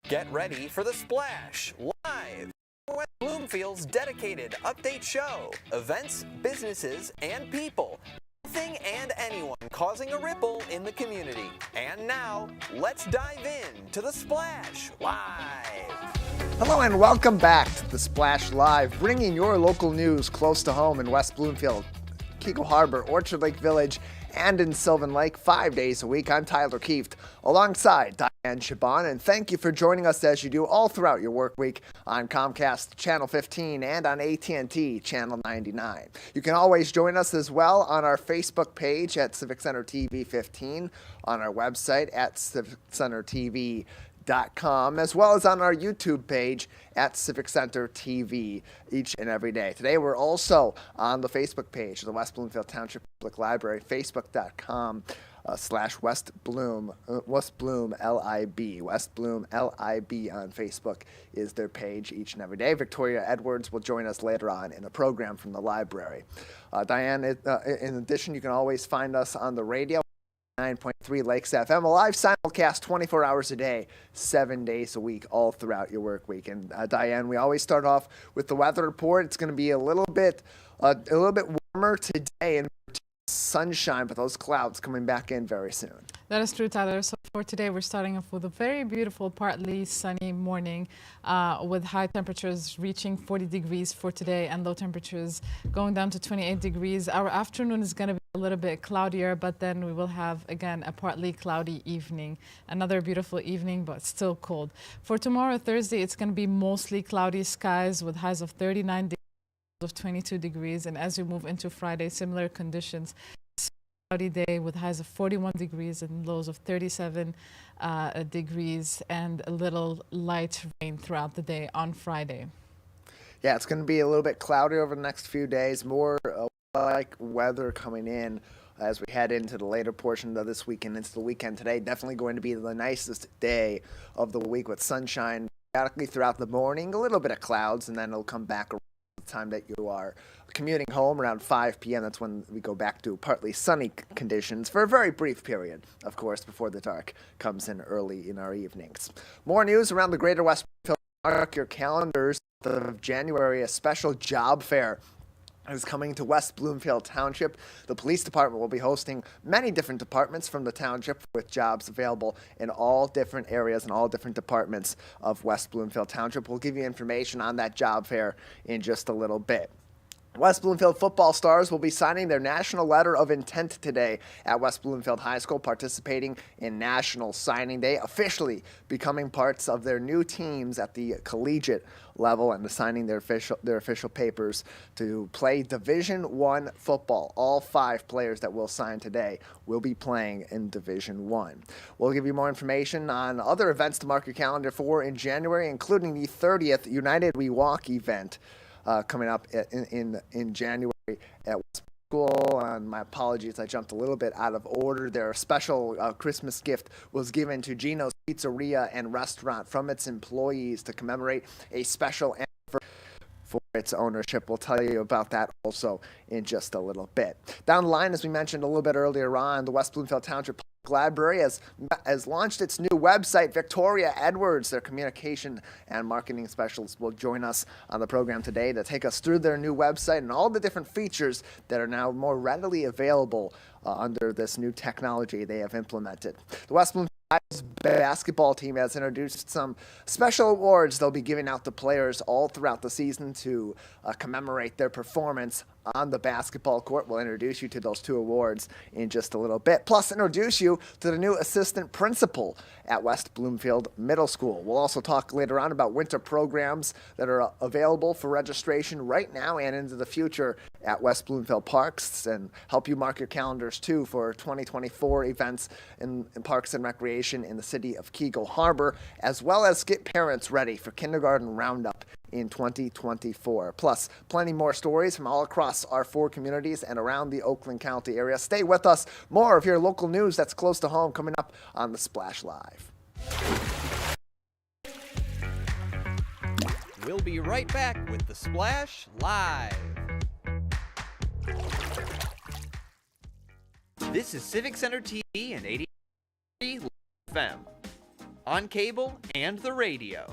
Get ready for The Splash, live. West Bloomfield's dedicated update show. Events, businesses, and people. Anything and anyone causing a ripple in the community. And now, let's dive in to The Splash Live. Hello and welcome back to The Splash Live, bringing your local news close to home in West Bloomfield, Keego Harbor, Orchard Lake Village, and in Sylvan Lake 5 days a week. I'm Tyler Kieft, alongside Dayan Chaaban, and thank you for joining us as you do all throughout your work week on Comcast Channel 15 and on AT&T Channel 99. You can always join us as well on our Facebook page at Civic Center TV 15, on our website at civiccentertv.com, as well as on our YouTube page at Civic Center TV each and every day. Today we're also on the Facebook page of the West Bloomfield Township Public Library, facebook.com /West Bloom LIB. West Bloom LIB on Facebook is their page each and every day. Victoria Edwards will join us later on in a program from the library. Diane, in addition, you can always find us on the radio. 9.3 Lakes FM, a live simulcast 24 hours a day, 7 days a week, all throughout your work week. And Diane, we always start off with the weather report. It's going to be a little bit warmer today and sunshine, but those clouds coming back in very soon. That is true, Tyler. So for today, we're starting off with a very beautiful, partly sunny morning with high temperatures reaching 40 degrees for today and low temperatures going down to 28 degrees. Our afternoon is going to be a little bit cloudier, but then we will have, again, a partly cloudy evening. Another beautiful evening, but still cold. For tomorrow, Thursday, it's going to be mostly cloudy skies with highs of 39 degrees. Of 22 degrees, and as we move into Friday, similar conditions. Cloudy day with highs of 41 degrees and lows of 37 degrees, and a little light rain throughout the day on Friday. Yeah, it's going to be a little bit cloudy over the next few days, more like weather coming in as we head into the later portion of this weekend into the weekend today. Definitely going to be the nicest day of the week with sunshine periodically throughout the morning, a little bit of clouds, and then it'll come back around the time that you are commuting home around 5 p.m. That's when we go back to partly sunny conditions for a very brief period, of course, before the dark comes in early in our evenings. More news around the greater West Bloomfield. Mark your calendars. Of January, a special job fair is coming to West Bloomfield Township. The police department will be hosting many different departments from the township with jobs available in all different areas and all different departments of West Bloomfield Township. We'll give you information on that job fair in just a little bit. West Bloomfield football stars will be signing their national letter of intent today at West Bloomfield High School, participating in National Signing Day, officially becoming parts of their new teams at the collegiate level and signing their official papers to play Division I football. All 5 players that will sign today will be playing in Division I. We'll give you more information on other events to mark your calendar for in January, including the 30th United We Walk event coming up in January at West School. And my apologies, I jumped a little bit out of order. Their special Christmas gift was given to Gino's Pizzeria and Restaurant from its employees to commemorate a special anniversary for its ownership. We'll tell you about that also in just a little bit. Down the line, as we mentioned a little bit earlier on, the West Bloomfield Township Library has launched its new website. Victoria Edwards, their communication and marketing specialist, will join us on the program today to take us through their new website and all the different features that are now more readily available under this new technology they have implemented. The West Bloomfield basketball team has introduced some special awards they'll be giving out to players all throughout the season to commemorate their performance on the basketball court. We'll introduce you to those 2 awards in just a little bit, plus introduce you to the new assistant principal at West Bloomfield Middle School. We'll also talk later on about winter programs that are available for registration right now and into the future at West Bloomfield Parks, and help you mark your calendars too for 2024 events in Parks and Recreation in the city of Keego Harbor, as well as get parents ready for kindergarten roundup in 2024. Plus, plenty more stories from all across our 4 communities and around the Oakland County area. Stay with us. More of your local news that's close to home coming up on The Splash Live. We'll be right back with The Splash Live. This is Civic Center TV and 83 FM. on cable and the radio,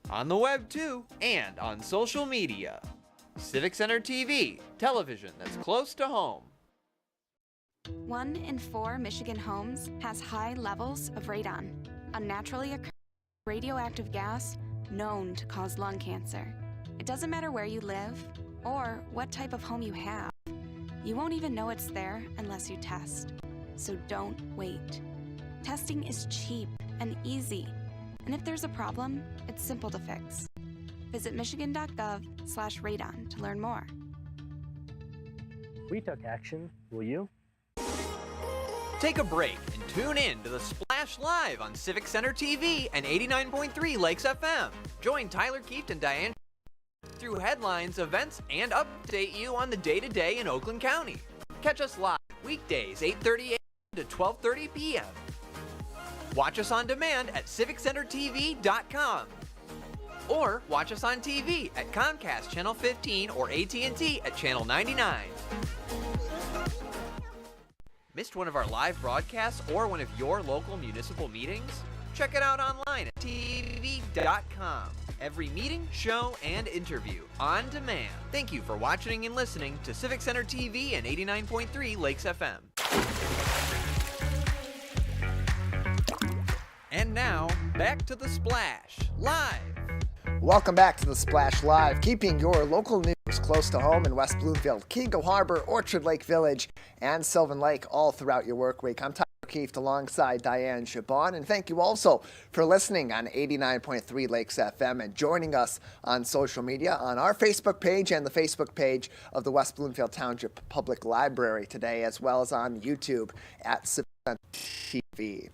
on the web too, and on social media. Civic Center TV, television that's close to home. 1 in 4 Michigan homes has high levels of radon, a naturally occurring radioactive gas known to cause lung cancer. It doesn't matter where you live or what type of home you have. You won't even know it's there unless you test. So don't wait. Testing is cheap and easy, and if there's a problem, it's simple to fix. Visit michigan.gov/radon to learn more. We took action. Will you? Take a break and tune in to the Splash Live on Civic Center TV and 89.3 Lakes FM. Join Tyler Kieft and Dayan through headlines, events, and update you on the day-to-day in Oakland County. Catch us live weekdays 8:30 a.m. to 12:30 p.m. Watch us on demand at civiccentertv.com. Or watch us on TV at Comcast Channel 15 or AT&T at Channel 99. Missed one of our live broadcasts or one of your local municipal meetings? Check it out online at tv.com. Every meeting, show, and interview on demand. Thank you for watching and listening to Civic Center TV and 89.3 Lakes FM. And now, back to the Splash Live. Welcome back to the Splash Live, keeping your local news close to home in West Bloomfield, Keego Harbor, Orchard Lake Village, and Sylvan Lake all throughout your work week. I'm Tyler Kieft alongside Dayan Chaaban, and thank you also for listening on 89.3 Lakes FM and joining us on social media on our Facebook page and the Facebook page of the West Bloomfield Township Public Library today, as well as on YouTube at Civic Center TV.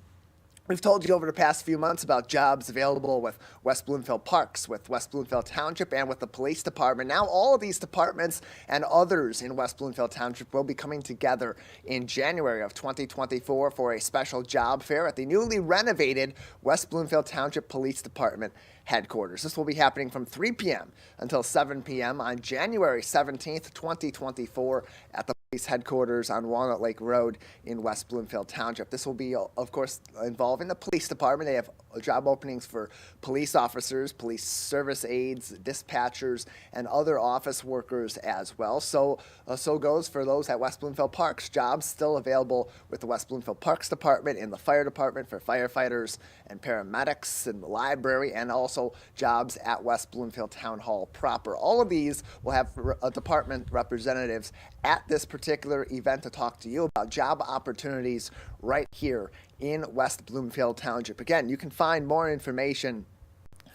We've told you over the past few months about jobs available with West Bloomfield Parks, with West Bloomfield Township, and with the police department. Now all of these departments and others in West Bloomfield Township will be coming together in January of 2024 for a special job fair at the newly renovated West Bloomfield Township Police Department headquarters. This will be happening from 3 p.m. until 7 p.m. on January 17th, 2024 at the police headquarters on Walnut Lake Road in West Bloomfield Township. This will be, of course, involving the police department. They have job openings for police officers, police service aides, dispatchers, and other office workers as well. So goes for those at West Bloomfield Parks. Jobs still available with the West Bloomfield Parks Department, in the fire department for firefighters and paramedics, in the library, and also jobs at West Bloomfield Town Hall proper. All of these will have department representatives at this particular event to talk to you about job opportunities right here in West Bloomfield Township. Again, you can find more information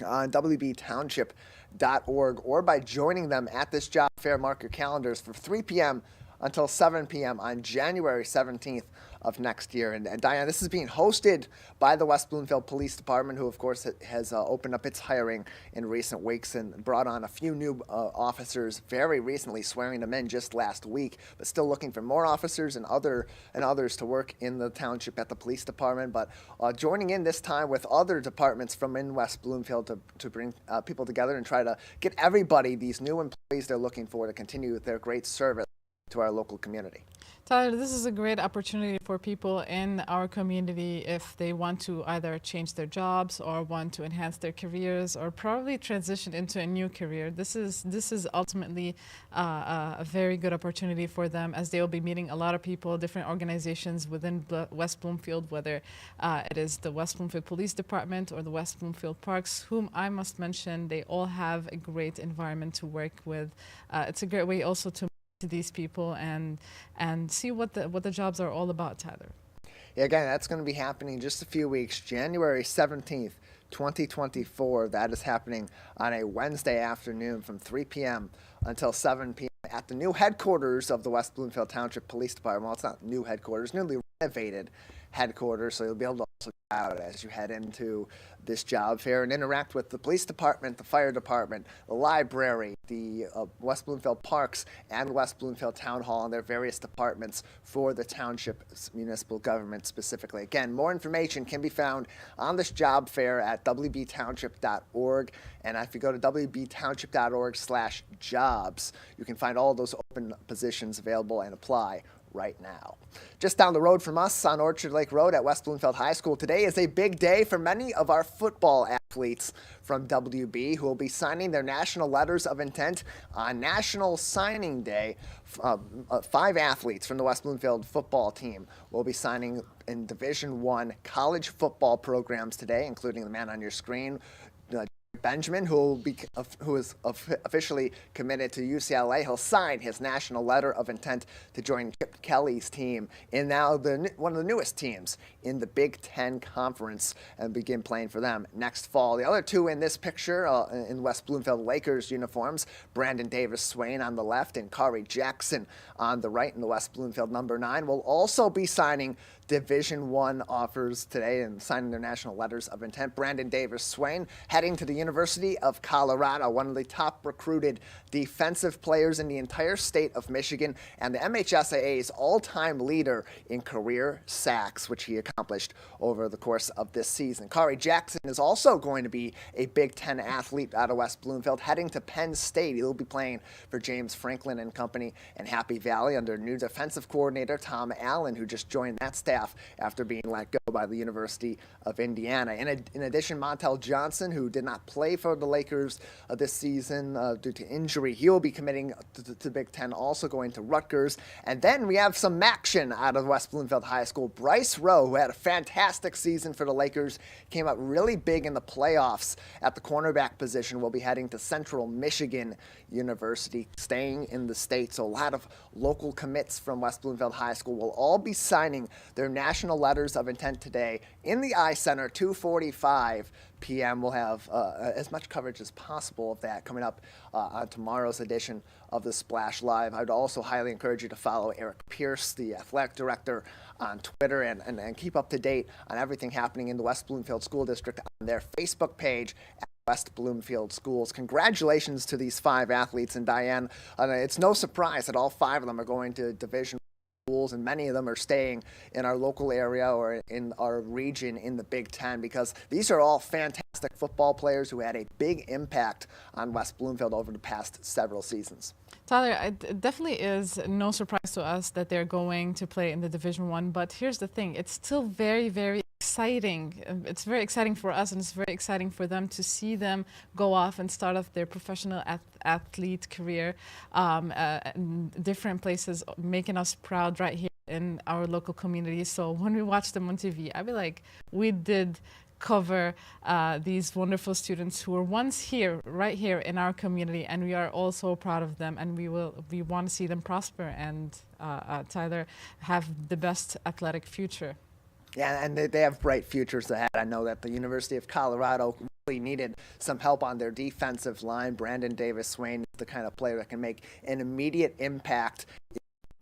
on wbtownship.org or by joining them at this job fair. Mark your calendars for 3 p.m. until 7 p.m. on January 17th of next year. And Diane, this is being hosted by the West Bloomfield Police Department, who of course has opened up its hiring in recent weeks and brought on a few new officers very recently, swearing them in just last week, but still looking for more officers and others to work in the township at the police department. But joining in this time with other departments from in West Bloomfield to bring people together and try to get everybody, these new employees they're looking for, to continue their great service to our local community. Tyler, this is a great opportunity for people in our community if they want to either change their jobs or want to enhance their careers or probably transition into a new career. This is ultimately a very good opportunity for them, as they will be meeting a lot of people, different organizations within West Bloomfield, whether it is the West Bloomfield Police Department or the West Bloomfield Parks, whom I must mention, they all have a great environment to work with. It's a great way also to these people and see what the jobs are all about, Tyler. Yeah, again, that's going to be happening in just a few weeks, January 17th, 2024. That is happening on a Wednesday afternoon from 3 p.m. until 7 p.m. at the new headquarters of the West Bloomfield Township Police Department. Well, it's not new headquarters, newly renovated headquarters, so you'll be able to also check out as you head into this job fair and interact with the police department, the fire department, the library, the West Bloomfield Parks, and West Bloomfield Town Hall and their various departments for the township's municipal government specifically. Again, more information can be found on this job fair at wbtownship.org. And if you go to wbtownship.org/jobs, you can find all those open positions available and apply right now. Just down the road from us on Orchard Lake Road at West Bloomfield High School, today is a big day for many of our football athletes from WB who will be signing their national letters of intent on National Signing Day. 5 athletes from the West Bloomfield football team will be signing in Division I college football programs today, including the man on your screen, Benjamin, who is officially committed to UCLA. He'll sign his national letter of intent to join Chip Kelly's team in now one of the newest teams in the Big Ten Conference and begin playing for them next fall. The other 2 in this picture in West Bloomfield Lakers uniforms, Brandon Davis Swain on the left and Kari Jackson on the right in the West Bloomfield number 9, will also be signing Division I offers today and signing their national letters of intent. Brandon Davis Swain heading to the University of Colorado, one of the top recruited defensive players in the entire state of Michigan and the MHSAA's all-time leader in career sacks, which he accomplished over the course of this season. Kari Jackson is also going to be a Big Ten athlete out of West Bloomfield, heading to Penn State. He'll be playing for James Franklin and company in Happy Valley under new defensive coordinator Tom Allen, who just joined that staff after being let go by the University of Indiana. In addition, Montel Johnson, who did not play for the Lakers this season due to injury, he will be committing to Big Ten, also going to Rutgers. And then we have some action out of West Bloomfield High School. Bryce Rowe, who had a fantastic season for the Lakers, came up really big in the playoffs at the cornerback position, will be heading to Central Michigan University, staying in the state. So a lot of local commits from West Bloomfield High School will all be signing their national letters of intent today in the I Center, 2:45 p.m. We'll have as much coverage as possible of that coming up on tomorrow's edition of the Splash Live. I'd also highly encourage you to follow Eric Pierce, the athletic director, on Twitter and keep up to date on everything happening in the West Bloomfield School District on their Facebook page at West Bloomfield Schools. Congratulations to these 5 athletes, and Dayan, it's no surprise that all 5 of them are going to Division schools, and many of them are staying in our local area or in our region in the Big Ten, because these are all fantastic football players who had a big impact on West Bloomfield over the past several seasons. Tyler, it definitely is no surprise to us that they're going to play in the Division I, but here's the thing, it's still very, very exciting. It's very exciting for us, and it's very exciting for them to see them go off and start off their professional athlete career in different places, making us proud right here in our local community. So when we watch them on TV, I'd be like, we did cover these wonderful students who were once here, right here in our community, and we are all so proud of them, and we want to see them prosper and Tyler, have the best athletic future. Yeah, and they have bright futures ahead. I know that the University of Colorado really needed some help on their defensive line. Brandon Davis Swain is the kind of player that can make an immediate impact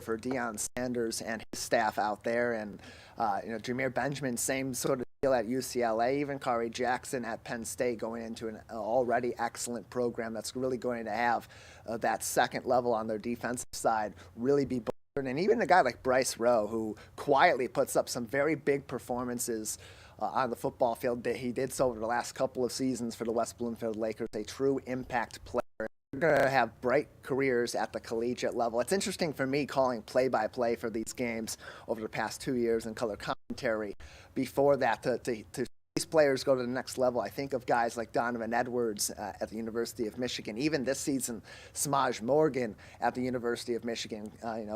for Deion Sanders and his staff out there. And Jameer Benjamin, same sort of deal at UCLA. Even Kari Jackson at Penn State, going into an already excellent program that's really going to have that second level on their defensive side really be. And even a guy like Bryce Rowe, who quietly puts up some very big performances on the football field, that he did so over the last couple of seasons for the West Bloomfield Lakers, a true impact player. They're going to have bright careers at the collegiate level. It's interesting for me calling play-by-play for these games over the past 2 years and color commentary. Before that, to these players go to the next level, I think of guys like Donovan Edwards at the University of Michigan. Even this season, Samaj Morgan at the University of Michigan.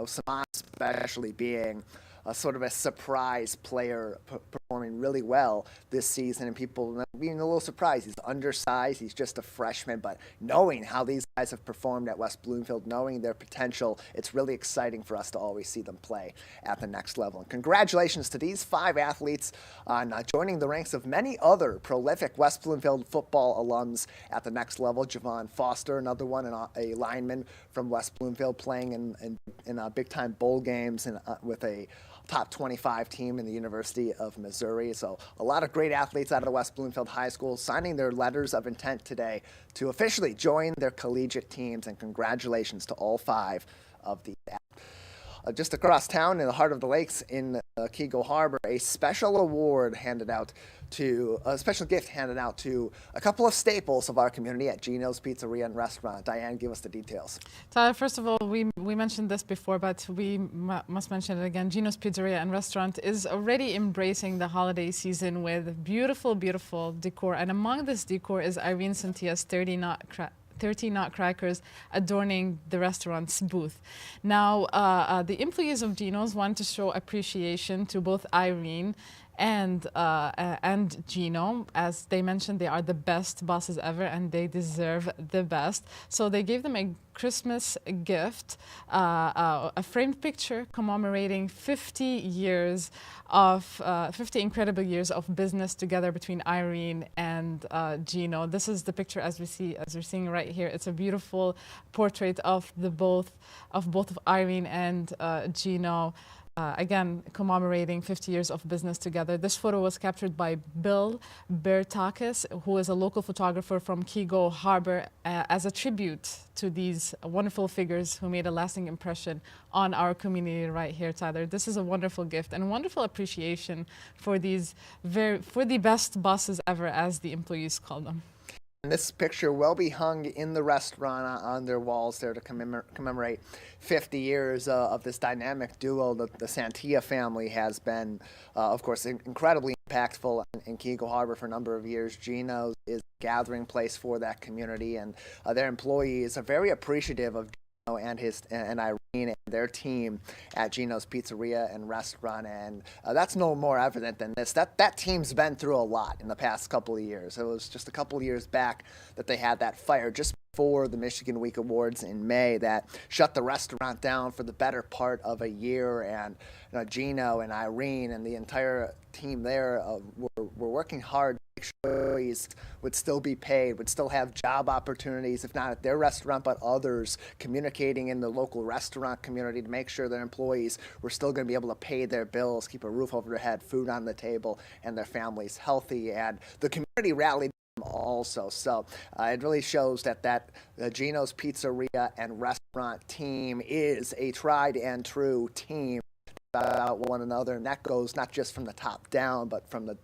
Samaj especially being sort of a surprise player, performing really well this season, and people being a little surprised. He's undersized, he's just a freshman, but knowing how these guys have performed at West Bloomfield, knowing their potential, it's really exciting for us to always see them play at the next level. And congratulations to these 5 athletes on joining the ranks of many other prolific West Bloomfield football alums at the next level. Javon Foster, another one, a lineman from West Bloomfield, playing in big-time bowl games and with a top 25 team in the University of Missouri. So a lot of great athletes out of West Bloomfield High School signing their letters of intent today to officially join their collegiate teams, and congratulations to all 5 of these athletes. just across town in the heart of the lakes in Keego Harbor, a special gift handed out to a couple of staples of our community at Gino's Pizzeria and Restaurant. Diane, give us the details. Tyler, first of all, we mentioned this before, but we must mention it again. Gino's Pizzeria and Restaurant is already embracing the holiday season with beautiful, beautiful decor. And among this decor is Irene Cynthia's 30 nutcrackers adorning the restaurant's booth. Now, the employees of Gino's want to show appreciation to both Irene and Gino. As they mentioned, they are the best bosses ever and they deserve the best. So they gave them a Christmas gift, a framed picture commemorating 50 incredible years of business together between Irene and Gino. This is the picture as we're seeing right here. It's a beautiful portrait of both of Irene and Gino. Again, commemorating 50 years of business together. This photo was captured by Bill Bertakis, who is a local photographer from Keego Harbor, as a tribute to these wonderful figures who made a lasting impression on our community right here, Tyler. This is a wonderful gift and wonderful appreciation for for the best bosses ever, as the employees call them. And this picture will be hung in the restaurant on their walls there to commemorate 50 years of this dynamic duo. The Santia family has been, of course, incredibly impactful in Keego Harbor for a number of years. Gino's is a gathering place for that community, and their employees are very appreciative of Gino and Irene and their team at Gino's Pizzeria and Restaurant, and that's no more evident than this. That team's been through a lot in the past couple of years. It was just a couple of years back that they had that fire just before the Michigan Week Awards in May that shut the restaurant down for the better part of a year, and Gino and Irene and the entire team there were working hard to make sure employees would still be paid, would still have job opportunities, if not at their restaurant, but others, communicating in the local restaurant community to make sure their employees were still going to be able to pay their bills, keep a roof over their head, food on the table, and their families healthy. And the community rallied also. So it really shows that Gino's Pizzeria and Restaurant team is a tried and true team about one another, and that goes not just from the top down, but from the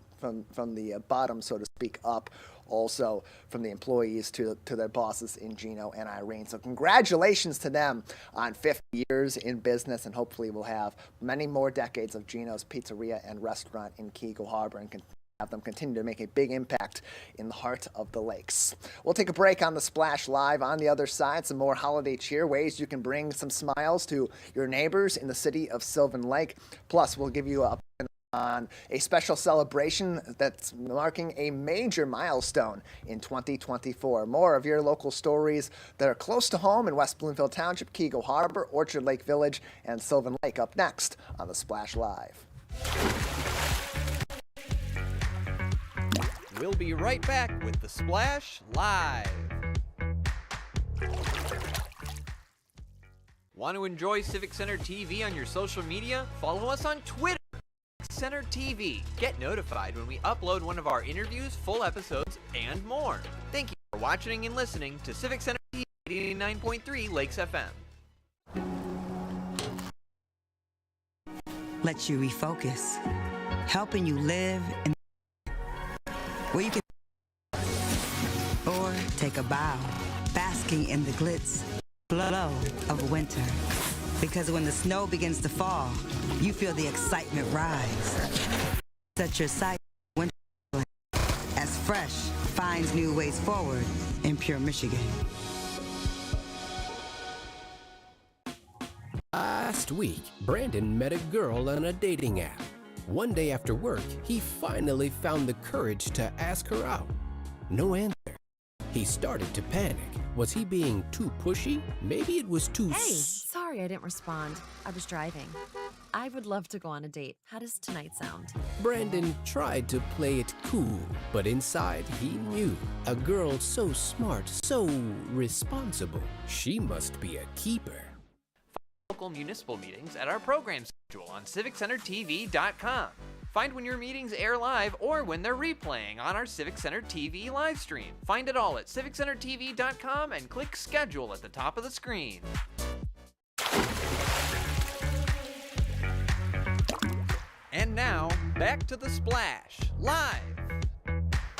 bottom, so to speak, up, also from the employees to their bosses in Gino and Irene. So congratulations to them on 50 years in business, and hopefully we'll have many more decades of Gino's Pizzeria and Restaurant in Keego Harbor and have them continue to make a big impact in the heart of the lakes. We'll take a break on the Splash Live. On the other side, some more holiday cheer, ways you can bring some smiles to your neighbors in the city of Sylvan Lake. Plus, we'll give you on a special celebration that's marking a major milestone in 2024. More of your local stories that are close to home in West Bloomfield Township, Keego Harbor, Orchard Lake Village, and Sylvan Lake up next on the Splash Live. We'll be right back with the Splash Live. Want to enjoy Civic Center TV on your social media? Follow us on Twitter, Center TV. Get notified when we upload one of our interviews, full episodes, and more. Thank you for watching and listening to Civic Center TV 89.3 Lakes FM. Let you refocus, helping you live in where you can, or take a bow, basking in the glitz flow of winter. Because when the snow begins to fall, you feel the excitement rise. Set your sight winter as Fresh finds new ways forward in pure Michigan. Last week, Brandon met a girl on a dating app. One day after work, he finally found the courage to ask her out. No answer. He started to panic. Was he being too pushy? Maybe it was too... Hey, sorry I didn't respond. I was driving. I would love to go on a date. How does tonight sound? Brandon tried to play it cool, but inside he knew. A girl so smart, so responsible. She must be a keeper. Local municipal meetings at our program schedule on CivicCenterTV.com. Find when your meetings air live or when they're replaying on our Civic Center TV live stream. Find it all at CivicCenterTV.com and click schedule at the top of the screen. And now, back to the Splash, live.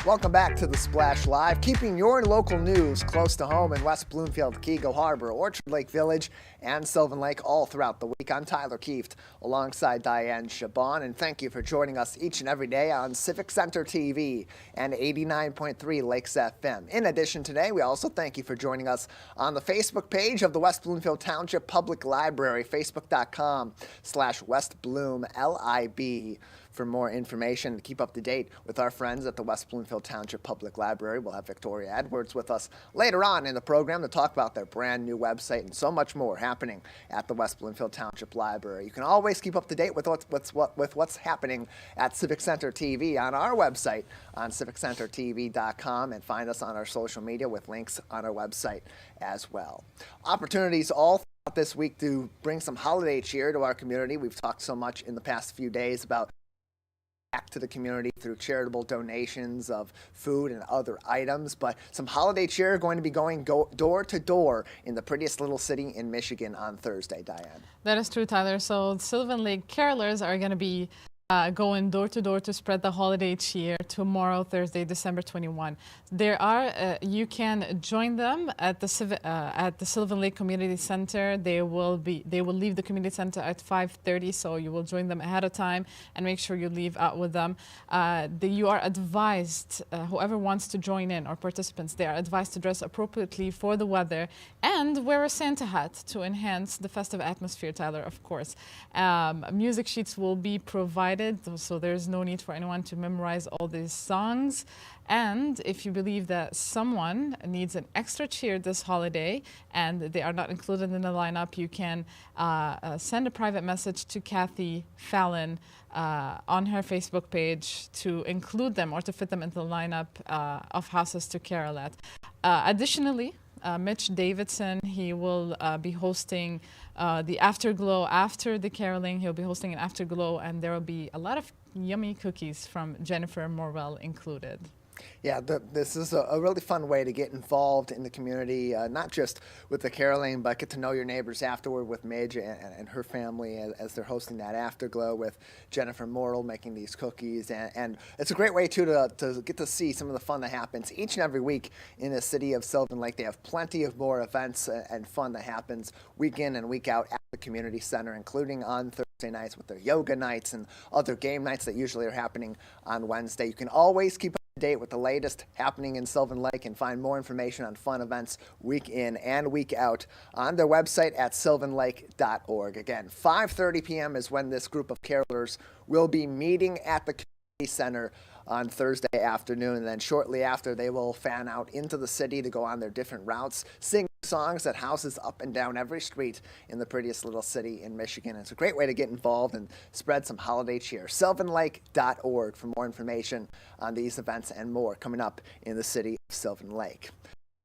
Welcome back to the Splash Live, keeping your local news close to home in West Bloomfield, Keego Harbor, Orchard Lake Village, and Sylvan Lake all throughout the week. I'm Tyler Kieft alongside Dayan Chaaban, and thank you for joining us each and every day on Civic Center TV and 89.3 Lakes FM. In addition, today we also thank you for joining us on the Facebook page of the West Bloomfield Township Public Library, facebook.com/WestBloomLIB. For more information to keep up to date with our friends at the West Bloomfield Township Public Library, we'll have Victoria Edwards with us later on in the program to talk about their brand new website and so much more happening at the West Bloomfield Township Library. You can always keep up to date with what's happening at Civic Center TV on our website on civiccentertv.com and find us on our social media with links on our website as well. Opportunities all throughout this week to bring some holiday cheer to our community. We've talked so much in the past few days about back to the community through charitable donations of food and other items, but some holiday cheer are going to be going door to door in the prettiest little city in Michigan on Thursday, Diane. That is true, Tyler. So Sylvan Lake carolers are going to be going door to door to spread the holiday cheer tomorrow, Thursday, December 21. You can join them at the Sylvan Lake Community Center. They will leave the community center at 5:30, so you will join them ahead of time and make sure you leave out with them. You are advised, whoever wants to join in or participants, they are advised to dress appropriately for the weather and wear a Santa hat to enhance the festive atmosphere, Tyler, of course. Music sheets will be provided, so there's no need for anyone to memorize all these songs. And if you believe that someone needs an extra cheer this holiday and they are not included in the lineup, you can send a private message to Kathy Fallon on her Facebook page to include them or to fit them into the lineup of houses to carol at. Additionally, Mitch Davidson, he will be hosting the Afterglow after the caroling. He'll be hosting an Afterglow, and there will be a lot of yummy cookies from Jennifer Morwell included. Yeah, this is a really fun way to get involved in the community, not just with the caroling, but get to know your neighbors afterward with Midge and her family as they're hosting that Afterglow with Jennifer Morrill making these cookies. And it's a great way, too, to get to see some of the fun that happens each and every week in the city of Sylvan Lake. They have plenty of more events and fun that happens week in and week out at the community center, including on Thursday nights with their yoga nights and other game nights that usually are happening on Wednesday. You can always keep date with the latest happening in Sylvan Lake and find more information on fun events week in and week out on their website at sylvanlake.org. Again, 5:30 p.m. is when this group of carolers will be meeting at the community center on Thursday afternoon, and then shortly after they will fan out into the city to go on their different routes, sing songs at houses up and down every street in the prettiest little city in Michigan. It's a great way to get involved and spread some holiday cheer. sylvanlake.org for more information on these events and more coming up in the city of Sylvan Lake.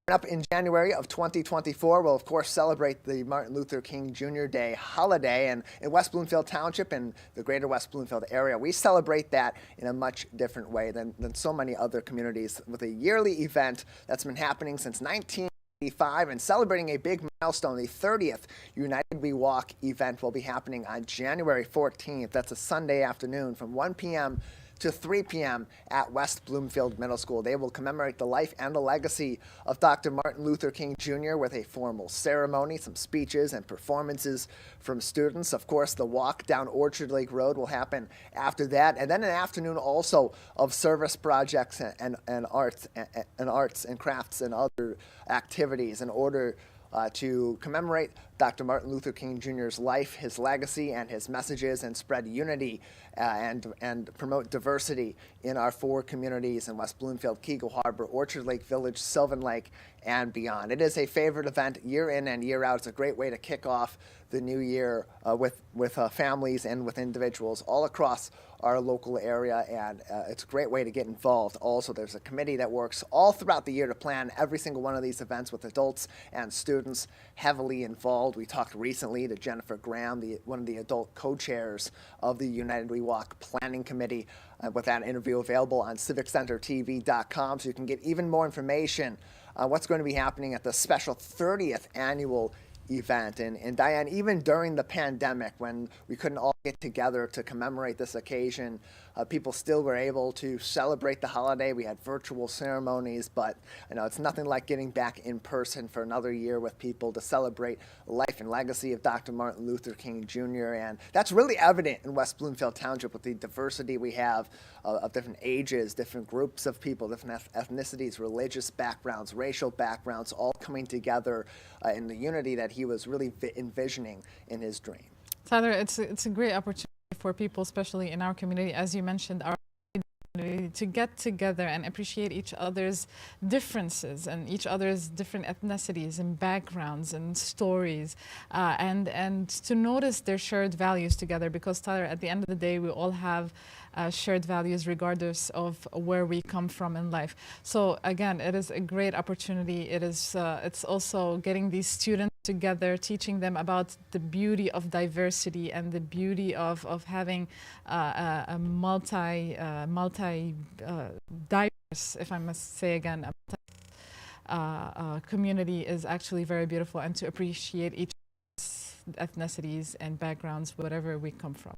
Up in January of 2024, we'll of course celebrate the Martin Luther King Jr. Day holiday, and in West Bloomfield Township and the greater West Bloomfield area, we celebrate that in a much different way than so many other communities, with a yearly event that's been happening since 1985 and celebrating a big milestone. The 30th United We Walk event will be happening on January 14th. That's a Sunday afternoon from 1 p.m. to 3 p.m. at West Bloomfield Middle School. They will commemorate the life and the legacy of Dr. Martin Luther King Jr. with a formal ceremony, some speeches and performances from students. Of course, the walk down Orchard Lake Road will happen after that, and then an afternoon also of service projects and arts and crafts and other activities in order to commemorate Dr. Martin Luther King Jr.'s life, his legacy, and his messages, and spread unity and promote diversity in our four communities in West Bloomfield, Keego Harbor, Orchard Lake Village, Sylvan Lake, and beyond. It is a favorite event year in and year out. It's a great way to kick off the new year with families and with individuals all across our local area, and it's a great way to get involved. Also, there's a committee that works all throughout the year to plan every single one of these events with adults and students heavily involved. We talked recently to Jennifer Graham, one of the adult co-chairs of the United We Walk Planning Committee, with that interview available on civiccentertv.com, so you can get even more information on what's going to be happening at the special 30th annual event. And Dayan, even during the pandemic, when we couldn't all get together to commemorate this occasion, people still were able to celebrate the holiday. We had virtual ceremonies, but it's nothing like getting back in person for another year with people to celebrate the life and legacy of Dr. Martin Luther King Jr. And that's really evident in West Bloomfield Township with the diversity we have of different ages, different groups of people, different ethnicities, religious backgrounds, racial backgrounds, all coming together in the unity that he was really envisioning in his dream. Tyler, it's a great opportunity for people, especially in our community, as you mentioned, our community, to get together and appreciate each other's differences and each other's different ethnicities and backgrounds and stories, and to notice their shared values together, because Tyler, at the end of the day, we all have shared values regardless of where we come from in life. So again, it is a great opportunity. It's also getting these students together, teaching them about the beauty of diversity and the beauty of having a diverse, if I must say again, community is actually very beautiful, and to appreciate each ethnicities and backgrounds, whatever we come from.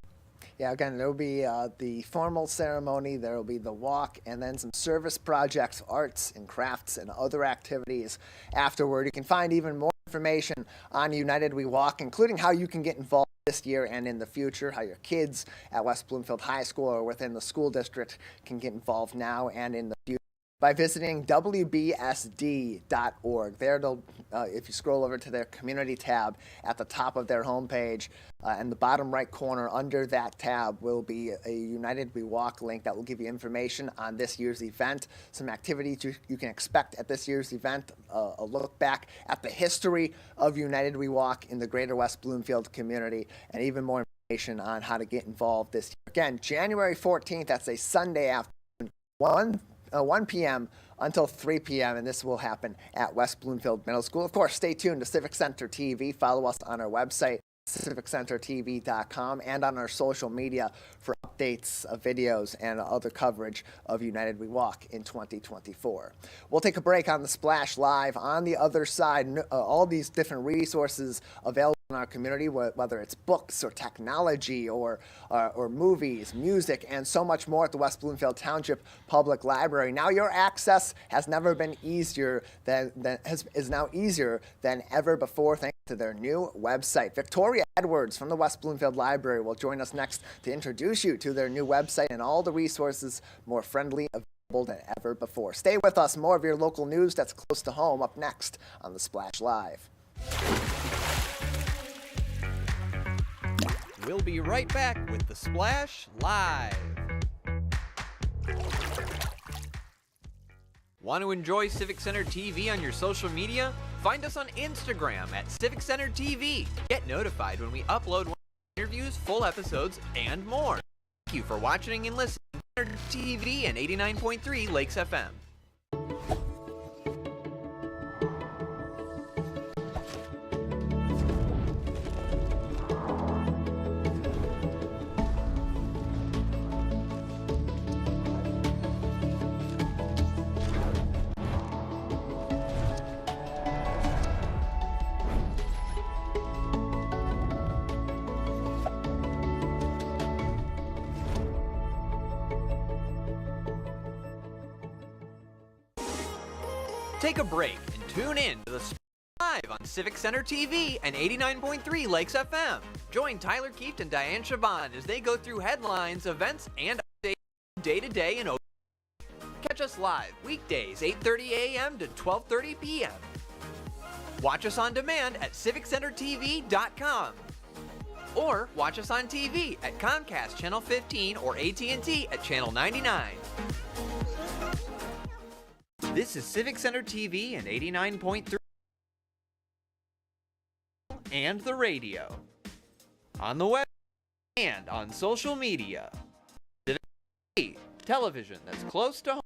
Yeah, again, there will be the formal ceremony, there will be the walk, and then some service projects, arts and crafts, and other activities afterward. You can find even more information on United We Walk, including how you can get involved this year and in the future, how your kids at West Bloomfield High School or within the school district can get involved now and in the future, by visiting wbsd.org. There, if you scroll over to their community tab at the top of their homepage, in the bottom right corner under that tab will be a United We Walk link that will give you information on this year's event, some activities you can expect at this year's event, a look back at the history of United We Walk in the greater West Bloomfield community, and even more information on how to get involved this year. Again, January 14th, that's a Sunday afternoon, 1 p.m. until 3 p.m., and this will happen at West Bloomfield Middle School. Of course, stay tuned to Civic Center TV. Follow us on our website, civiccentertv.com, and on our social media for updates, videos, and other coverage of United We Walk in 2024. We'll take a break on the Splash Live. On the other side, all these different resources available in our community, whether it's books or technology or movies, music, and so much more at the West Bloomfield Township Public Library. Now your access has never been easier is now easier than ever before, thanks to their new website. Victoria Edwards from the West Bloomfield Library will join us next to introduce you to their new website and all the resources more friendly available than ever before. Stay with us. More of your local news that's close to home up next on the Splash Live. We'll be right back with the Splash Live. Want to enjoy Civic Center TV on your social media? Find us on Instagram at Civic Center TV. Get notified when we upload interviews, full episodes, and more. Thank you for watching and listening to Center TV and 89.3 Lakes FM. Take a break and tune in to the Live on Civic Center TV and 89.3 Lakes FM. Join Tyler Kieft and Dayan Chaaban as they go through headlines, events, and updates day-to-day in Oakland. Catch us live weekdays 8:30 a.m. to 12:30 p.m. Watch us on demand at civiccentertv.com. Or watch us on TV at Comcast Channel 15 or AT&T at Channel 99. This is Civic Center TV and 89.3 and the radio. On the web and on social media. Civic TV, television that's close to home.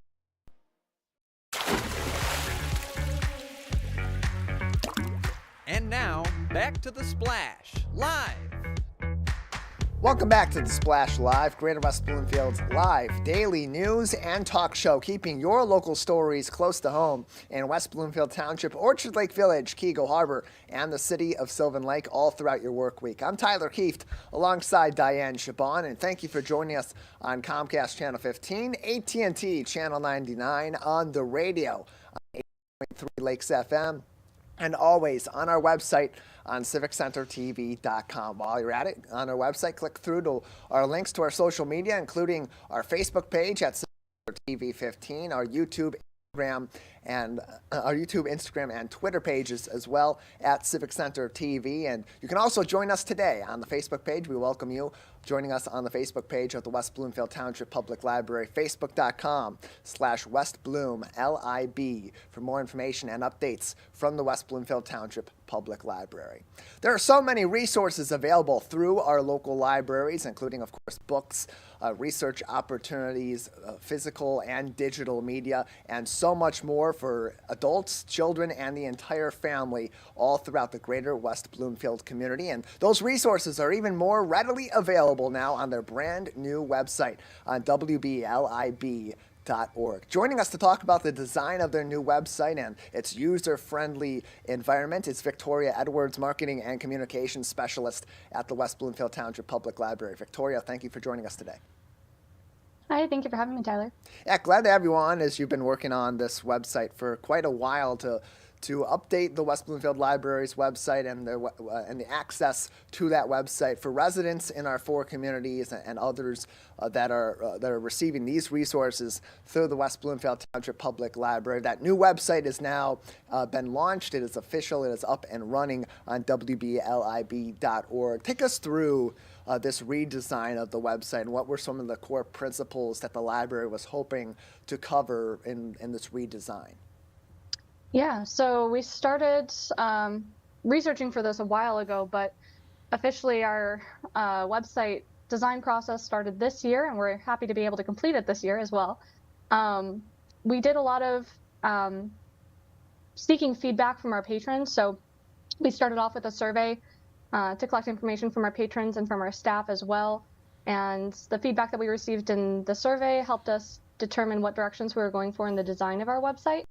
And now, back to the Splash, live. Welcome back to The Splash Live, Greater West Bloomfield's live daily news and talk show, keeping your local stories close to home in West Bloomfield Township, Orchard Lake Village, Keego Harbor, and the city of Sylvan Lake all throughout your work week. I'm Tyler Kieft alongside Dayan Chaaban, and thank you for joining us on Comcast Channel 15, AT&T Channel 99 on the radio, on 8.3 Lakes FM, and always on our website on CivicCenterTV.com. While you're at it, on our website, click through to our links to our social media, including our Facebook page at TV15, our YouTube, Instagram, and Twitter pages as well at Civic Center TV. And you can also join us today on the Facebook page. We welcome you joining us on the Facebook page of the West Bloomfield Township Public Library, facebook.com/West Bloom LIB for more information and updates from the West Bloomfield Township Public Library. There are so many resources available through our local libraries, including, of course, books, research opportunities, physical and digital media, and so much more for adults, children, and the entire family all throughout the greater West Bloomfield community. And those resources are even more readily available now on their brand new website on WBLIB.org. Joining us to talk about the design of their new website and its user-friendly environment is Victoria Edwards, Marketing and Communications Specialist at the West Bloomfield Township Public Library. Victoria, thank you for joining us today. Hi, thank you for having me, Tyler. Yeah, glad to have you on, as you've been working on this website for quite a while to update the West Bloomfield Library's website and the access to that website for residents in our four communities and others that are receiving these resources through the West Bloomfield Township Public Library. That new website has now been launched. It is official. It is up and running on WBLIB.org. Take us through this redesign of the website and what were some of the core principles that the library was hoping to cover in this redesign. Yeah, so we started researching for this a while ago, but officially our website design process started this year, and we're happy to be able to complete it this year as well. We did a lot of seeking feedback from our patrons, so we started off with a survey to collect information from our patrons and from our staff as well. And the feedback that we received in the survey helped us determine what directions we were going for in the design of our website.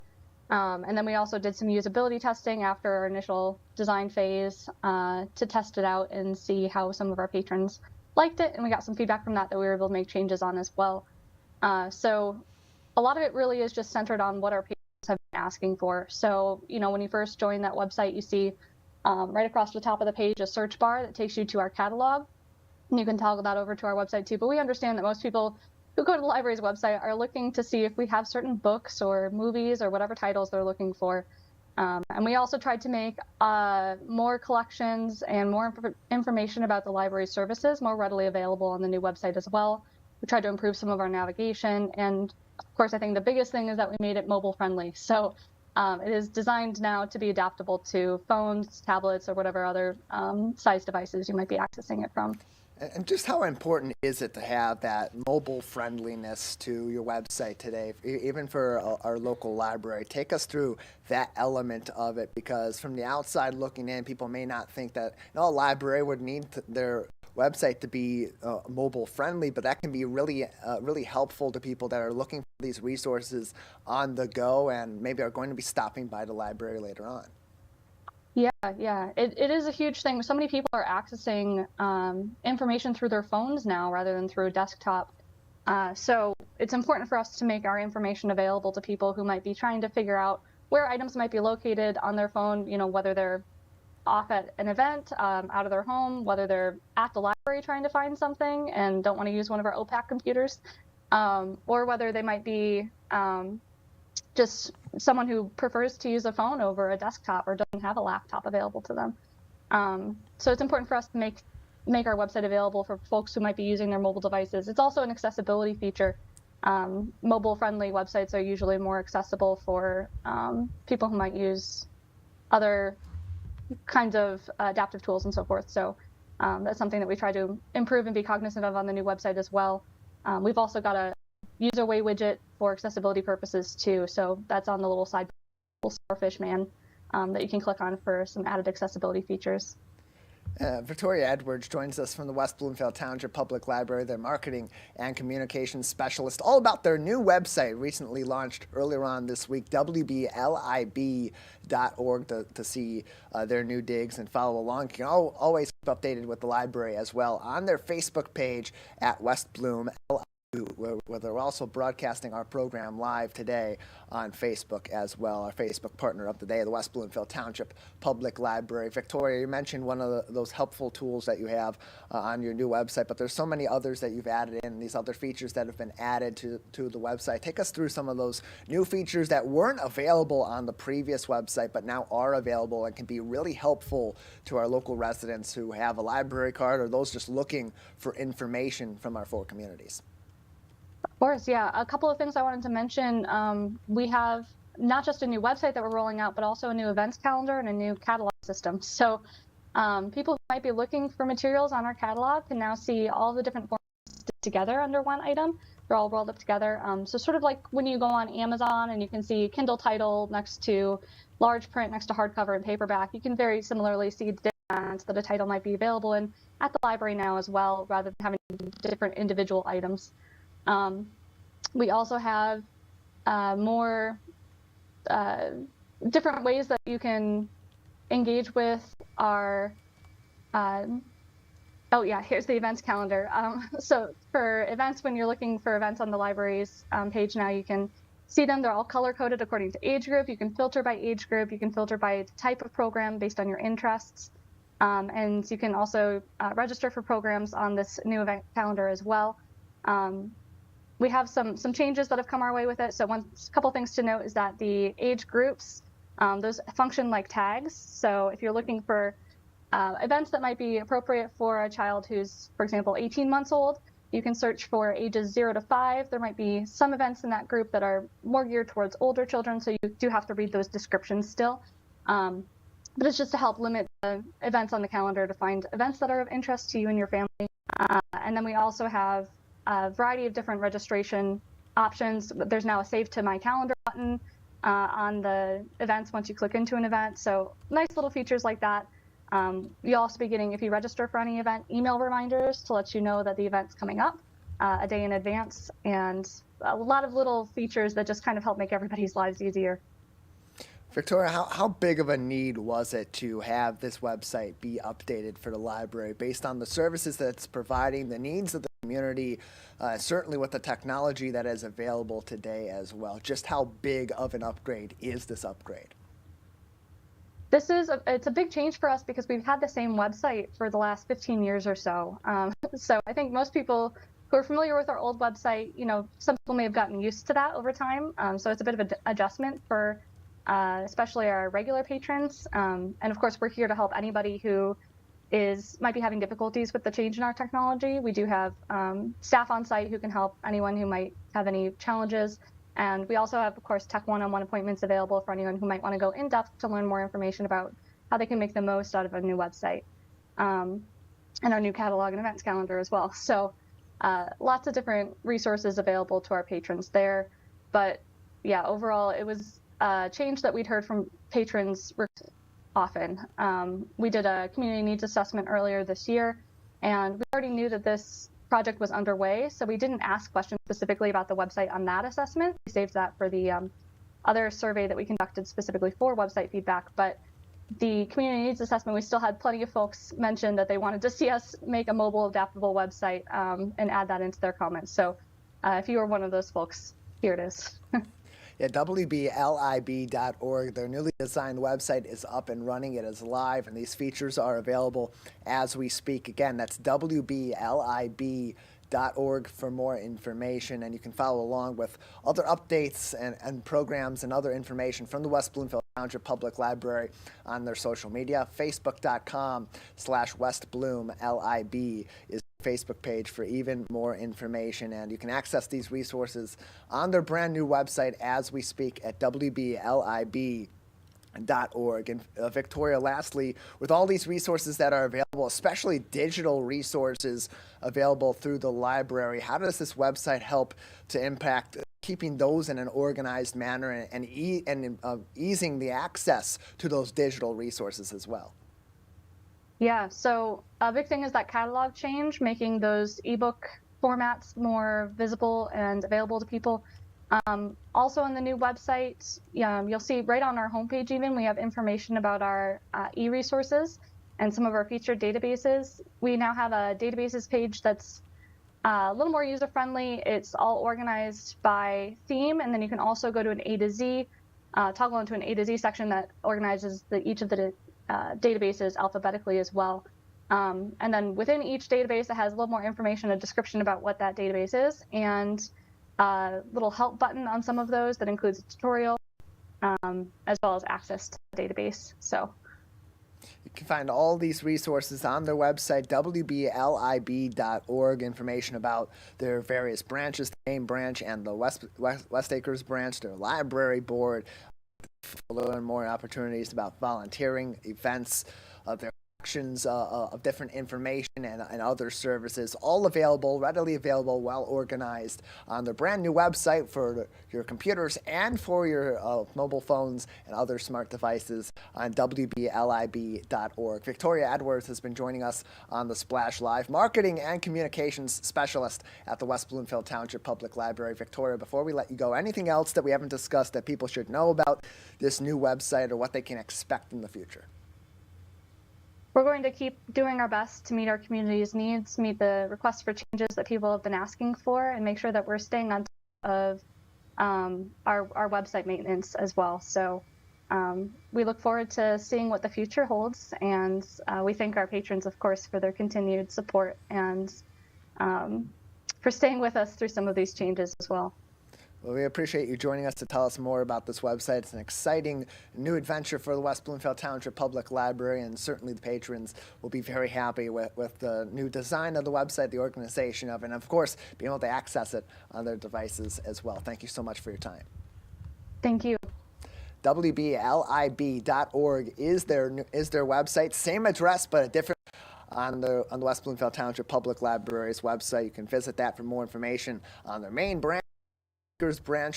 And then we also did some usability testing after our initial design phase to test it out and see how some of our patrons liked it. And we got some feedback from that we were able to make changes on as well. So a lot of it really is just centered on what our patrons have been asking for. So, when you first join that website, you see right across the top of the page a search bar that takes you to our catalog. And you can toggle that over to our website too. But we understand that most people who go to the library's website are looking to see if we have certain books or movies or whatever titles they're looking for. And we also tried to make more collections and more information about the library's services more readily available on the new website as well. We tried to improve some of our navigation. And of course, I think the biggest thing is that we made it mobile friendly. So it is designed now to be adaptable to phones, tablets, or whatever other size devices you might be accessing it from. And just how important is it to have that mobile friendliness to your website today, even for our local library? Take us through that element of it, because from the outside looking in, people may not think that a library would need their website to be mobile friendly, but that can be really helpful to people that are looking for these resources on the go and maybe are going to be stopping by the library later on. Yeah, it is a huge thing. So many people are accessing information through their phones now rather than through a desktop. So it's important for us to make our information available to people who might be trying to figure out where items might be located on their phone, whether they're off at an event, out of their home, whether they're at the library trying to find something and don't want to use one of our OPAC computers, or whether they might be just someone who prefers to use a phone over a desktop or doesn't have a laptop available to them. So it's important for us to make our website available for folks who might be using their mobile devices. It's also an accessibility feature. Mobile-friendly websites are usually more accessible for people who might use other kinds of adaptive tools and so forth. So that's something that we try to improve and be cognizant of on the new website as well. We've also got a user way widget for accessibility purposes too. So that's on the little side, little starfish man that you can click on for some added accessibility features. Victoria Edwards joins us from the West Bloomfield Township Public Library, their marketing and communications specialist, all about their new website recently launched earlier on this week, wblib.org, to see their new digs and follow along. You can always keep updated with the library as well on their Facebook page at West Bloom LIB, where they're also broadcasting our program live today on Facebook as well. Our Facebook partner of the day, the West Bloomfield Township Public Library. Victoria, you mentioned one of those helpful tools that you have on your new website, but there's so many others that you've added in, these other features that have been added to the website. Take us through some of those new features that weren't available on the previous website, but now are available and can be really helpful to our local residents who have a library card or those just looking for information from our four communities. Of course, yeah. A couple of things I wanted to mention. We have not just a new website that we're rolling out, but also a new events calendar and a new catalog system. So people who might be looking for materials on our catalog can now see all the different forms together under one item. They're all rolled up together. So sort of like when you go on Amazon and you can see Kindle title next to large print next to hardcover and paperback, you can very similarly see the difference that a title might be available in at the library now as well, rather than having different individual items. We also have more different ways that you can engage with our, oh yeah, here's the events calendar. So for events, when you're looking for events on the library's page now, you can see them. They're all color-coded according to age group. You can filter by age group. You can filter by type of program based on your interests. And you can also register for programs on this new event calendar as well. We have some changes that have come our way with it. So a couple things to note is that the age groups, those function like tags. So if you're looking for events that might be appropriate for a child who's, for example, 18 months old, you can search for ages 0 to 5. There might be some events in that group that are more geared towards older children, so you do have to read those descriptions still. But it's just to help limit the events on the calendar to find events that are of interest to you and your family. And then we also have a variety of different registration options. There's now a Save to My Calendar button on the events once you click into an event. So nice little features like that. You'll also be getting, if you register for any event, email reminders to let you know that the event's coming up a day in advance, and a lot of little features that just kind of help make everybody's lives easier. Victoria, how big of a need was it to have this website be updated for the library based on the services that it's providing, the needs of the community, certainly with the technology that is available today as well? Just how big of an upgrade is this upgrade? It's a big change for us because we've had the same website for the last 15 years or so. So I think most people who are familiar with our old website, some people may have gotten used to that over time. So it's a bit of an adjustment for especially our regular patrons. And of course, we're here to help anybody who might be having difficulties with the change in our technology. We do have staff on site who can help anyone who might have any challenges. And we also have, of course, tech one-on-one appointments available for anyone who might want to go in depth to learn more information about how they can make the most out of a new website and our new catalog and events calendar as well. So lots of different resources available to our patrons there. But yeah, overall, it was a change that we'd heard from patrons often. We did a community needs assessment earlier this year, and we already knew that this project was underway, so we didn't ask questions specifically about the website on that assessment. We saved that for the other survey that we conducted specifically for website feedback. But the community needs assessment, we still had plenty of folks mention that they wanted to see us make a mobile adaptable website and add that into their comments. So if you are one of those folks, here it is. Yeah, wblib.org, their newly designed website is up and running. It is live, and these features are available as we speak. Again, that's wblib.org for more information, and you can follow along with other updates and programs and other information from the West Bloomfield Township Public Library on their social media. Facebook.com/WestBloomLIB is Facebook page for even more information, and you can access these resources on their brand new website as we speak at wblib.org. And Victoria, lastly, with all these resources that are available, especially digital resources available through the library, how does this website help to impact keeping those in an organized manner and easing the access to those digital resources as well? Yeah, so a big thing is that catalog change, making those ebook formats more visible and available to people. Also on the new website, you'll see right on our homepage even, we have information about our e-resources and some of our featured databases. We now have a databases page that's a little more user-friendly. It's all organized by theme, and then you can also go to an A to Z, toggle into an A to Z section that organizes each of the databases alphabetically as well. And then within each database, it has a little more information, a description about what that database is, and a little help button on some of those that includes a tutorial, as well as access to the database. So you can find all these resources on their website, wblib.org, information about their various branches, the main branch and the West Acres branch, their library board, learn more opportunities about volunteering, events, their sections of different information and other services, all available, readily available, well organized on their brand new website for your computers and for your mobile phones and other smart devices on wblib.org. Victoria Edwards has been joining us on the Splash Live, marketing and communications specialist at the West Bloomfield Township Public Library. Victoria, before we let you go, anything else that we haven't discussed that people should know about this new website or what they can expect in the future? we're going to keep doing our best to meet our community's needs, meet the requests for changes that people have been asking for, and make sure that we're staying on top of our website maintenance as well. So we look forward to seeing what the future holds, and we thank our patrons, of course, for their continued support and for staying with us through some of these changes as well. Well, we appreciate you joining us to tell us more about this website. It's an exciting new adventure for the West Bloomfield Township Public Library, and certainly the patrons will be very happy with the new design of the website, the organization of it, and of course, being able to access it on their devices as well. Thank you so much for your time. Thank you. WBLIB.org is their website. Same address, but a different on the West Bloomfield Township Public Library's website. You can visit that for more information on their main branch,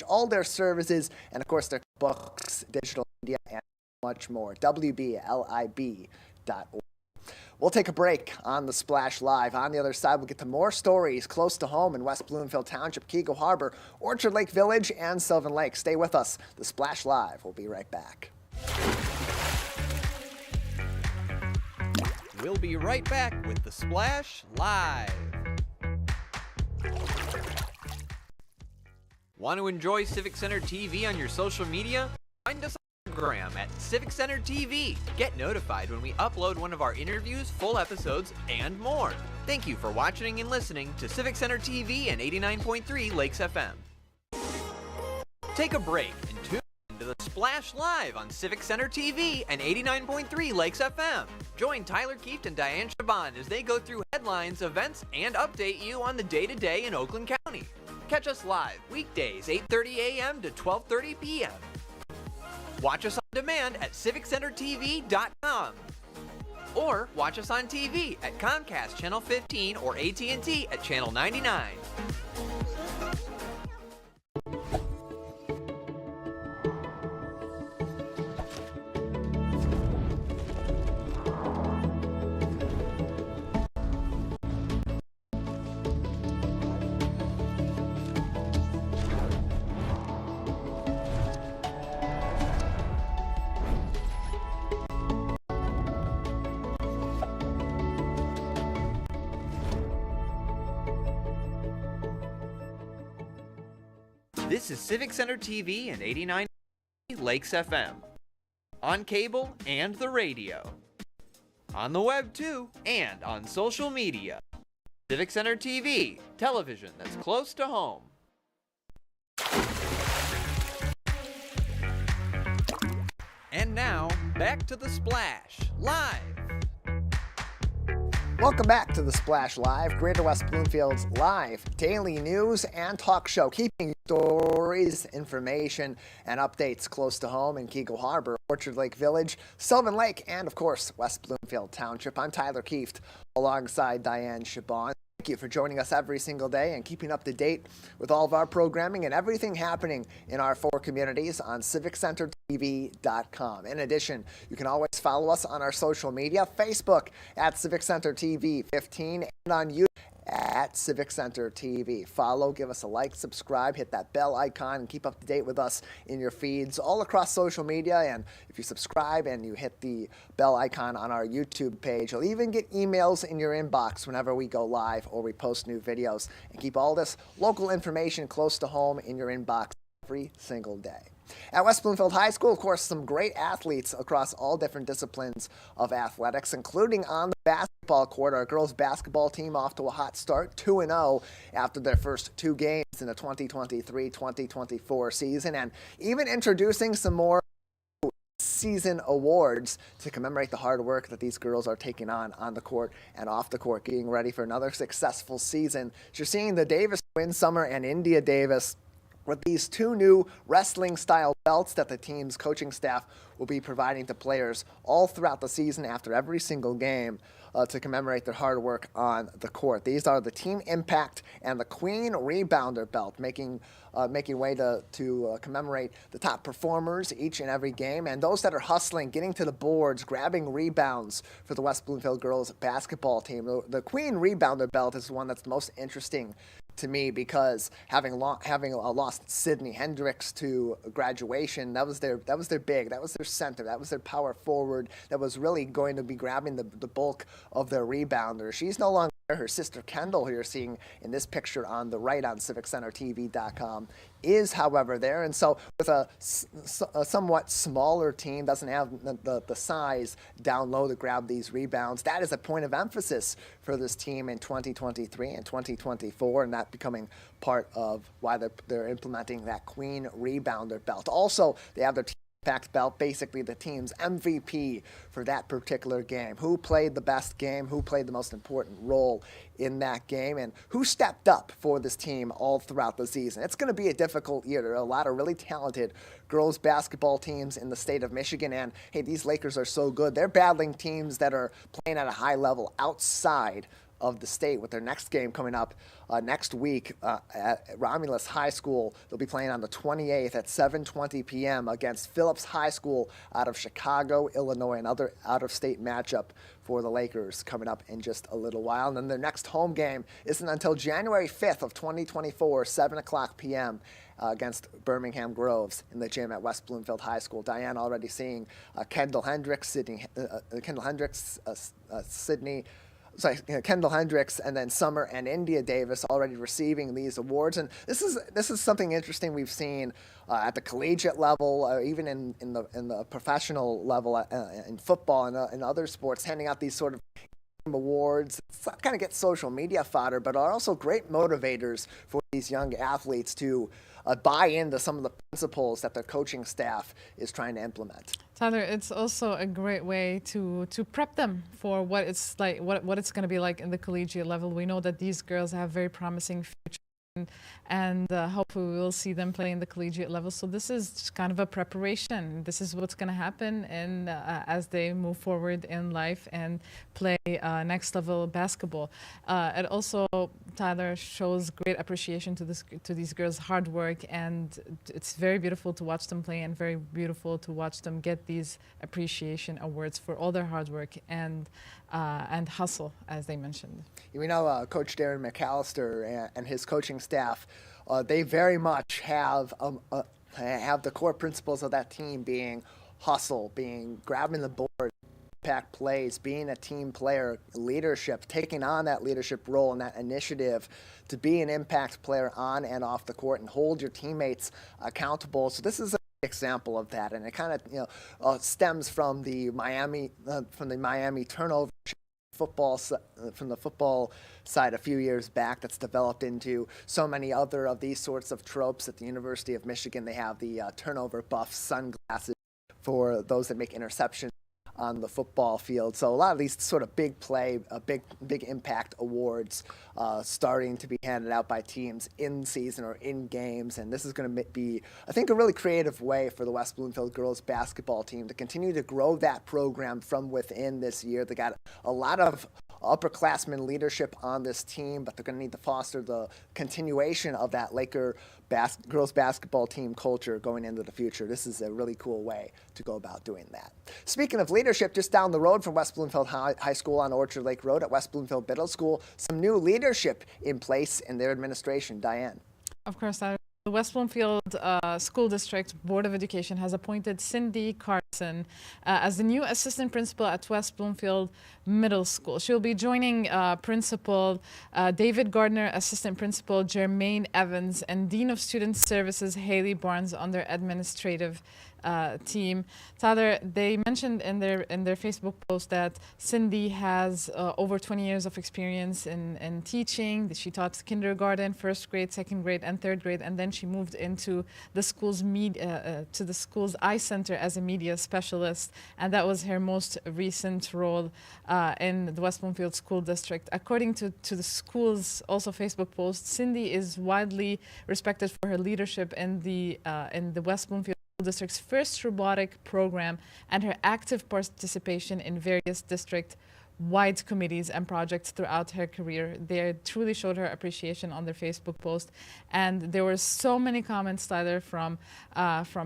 all their services, and of course their books, digital media, and much more. WBLIB.org. We'll take a break on the Splash Live. On the other side, we'll get to more stories close to home in West Bloomfield Township, Keego Harbor, Orchard Lake Village, and Sylvan Lake. Stay with us. The Splash Live. We'll be right back. We'll be right back with the Splash Live. Want to enjoy Civic Center TV on your social media? Find us on Instagram at Civic Center TV. Get notified when we upload one of our interviews, full episodes, and more. Thank you for watching and listening to Civic Center TV and 89.3 Lakes FM. Take a break and tune in to the Splash Live on Civic Center TV and 89.3 Lakes FM. Join Tyler Kieft and Dayan Chaaban as they go through headlines, events, and update you on the day-to-day in Oakland County. Catch us live weekdays 8:30 a.m. to 12:30 p.m. Watch us on demand at civiccentertv.com. Or watch us on TV at Comcast Channel 15 or AT&T at Channel 99. This is Civic Center TV and 89 Lakes FM. On cable and the radio. On the web too, and on social media. Civic Center TV, television that's close to home. And now, back to the Splash Live. Welcome back to the Splash Live, Greater West Bloomfield's live daily news and talk show, keeping stories, information, and updates close to home in Keego Harbor, Orchard Lake Village, Sylvan Lake, and of course, West Bloomfield Township. I'm Tyler Kieft, alongside Dayan Chaaban. Thank you for joining us every single day and keeping up to date with all of our programming and everything happening in our 4 communities on CivicCenterTV.com. In addition, you can always follow us on our social media, Facebook at Civic Center TV 15, and on YouTube at Civic Center TV. Follow, give us a like, subscribe, hit that bell icon, and keep up to date with us in your feeds all across social media. And if you subscribe and you hit the bell icon on our YouTube page, you'll even get emails in your inbox whenever we go live or we post new videos. And keep all this local information close to home in your inbox every single day. At West Bloomfield High School, of course, some great athletes across all different disciplines of athletics, including on the basketball court. Our girls basketball team off to a hot start, 2-0 after their first 2 games in the 2023-2024 season, and even introducing some more season awards to commemorate the hard work that these girls are taking on the court and off the court, getting ready for another successful season. So you're seeing the Davis twins, Summer and India Davis, with these 2 new wrestling-style belts that the team's coaching staff will be providing to players all throughout the season after every single game to commemorate their hard work on the court. These are the Team Impact and the Queen Rebounder belt, making way to commemorate the top performers each and every game, and those that are hustling, getting to the boards, grabbing rebounds for the West Bloomfield girls basketball team. The Queen Rebounder belt is the one that's the most interesting to me, because having lost Sydney Hendricks to graduation, that was their big, that was their center, that was their power forward, that was really going to be grabbing the bulk of their rebounder. She's no longer there. Her sister Kendall, who you're seeing in this picture on the right on CivicCenterTV.com, is, however, there. And so with a somewhat smaller team, doesn't have the size down low to grab these rebounds, that is a point of emphasis for this team in 2023 and 2024, and that becoming part of why they're implementing that Queen Rebounder belt. Also, they have their Team Impact belt, basically the team's MVP for that particular game. Who played the best game, who played the most important role in that game, and who stepped up for this team all throughout the season. It's going to be a difficult year. There are a lot of really talented girls basketball teams in the state of Michigan, and hey, these Lakers are so good. They're battling teams that are playing at a high level outside of the state, with their next game coming up next week at Romulus High School. They'll be playing on the 28th at 7:20 p.m. against Phillips High School out of Chicago, Illinois, another out-of-state matchup for the Lakers coming up in just a little while. And then their next home game isn't until January 5th of 2024, 7 o'clock p.m. Against Birmingham Groves in the gym at West Bloomfield High School. Diane already seeing Kendall Hendricks, Kendall Hendricks, and then Summer and India Davis already receiving these awards. And this is something interesting we've seen at the collegiate level, even in the professional level in football and other sports, handing out these sort of awards. It's kind of get social media fodder, but are also great motivators for these young athletes to buy into some of the principles that their coaching staff is trying to implement. Tyler, it's also a great way to prep them for what it's like, what it's going to be like in the collegiate level. We know that these girls have very promising futures, and hopefully we will see them play in the collegiate level. So this is just kind of a preparation. This is what's going to happen as they move forward in life and play next level basketball. It also, Tyler, shows great appreciation to these girls' hard work, and it's very beautiful to watch them play and very beautiful to watch them get these appreciation awards for all their hard work and hustle, as they mentioned. We know Coach Darren McAllister and his coaching staff, they very much have the core principles of that team being hustle, being grabbing the board, impact plays, being a team player, leadership, taking on that leadership role and that initiative to be an impact player on and off the court and hold your teammates accountable. So this is an example of that, and it kind of stems from the Miami turnover from the football side a few years back, that's developed into so many other of these sorts of tropes. At the University of Michigan, they have the turnover buff sunglasses for those that make interceptions on the football field. So a lot of these sort of big play, big impact awards starting to be handed out by teams in season or in games. And this is going to be, I think, a really creative way for the West Bloomfield girls basketball team to continue to grow that program from within this year. They got a lot of upperclassmen leadership on this team, but they're going to need to foster the continuation of that Laker girls basketball team culture going into the future. This is a really cool way to go about doing that. Speaking of leadership, just down the road from West Bloomfield High School on Orchard Lake Road at West Bloomfield Middle School, some new leadership in place in their administration. Diane. Of course, the West Bloomfield School District Board of Education has appointed Cindy Carson as the new assistant principal at West Bloomfield Middle School. She'll be joining Principal David Gardner, Assistant Principal Jermaine Evans, and Dean of Student Services Haley Barnes on their administrative team. Tyler, they mentioned in their Facebook post that Cindy has over 20 years of experience in teaching. She taught kindergarten, first grade, second grade, and third grade, and then she moved into the school's eye center as a media specialist, and that was her most recent role in the West Bloomfield School District. According to the school's also Facebook post, Cindy is widely respected for her leadership in the West Bloomfield District's first robotic program and her active participation in various district-wide committees and projects throughout her career. They truly showed her appreciation on their Facebook post, and there were so many comments, Tyler, from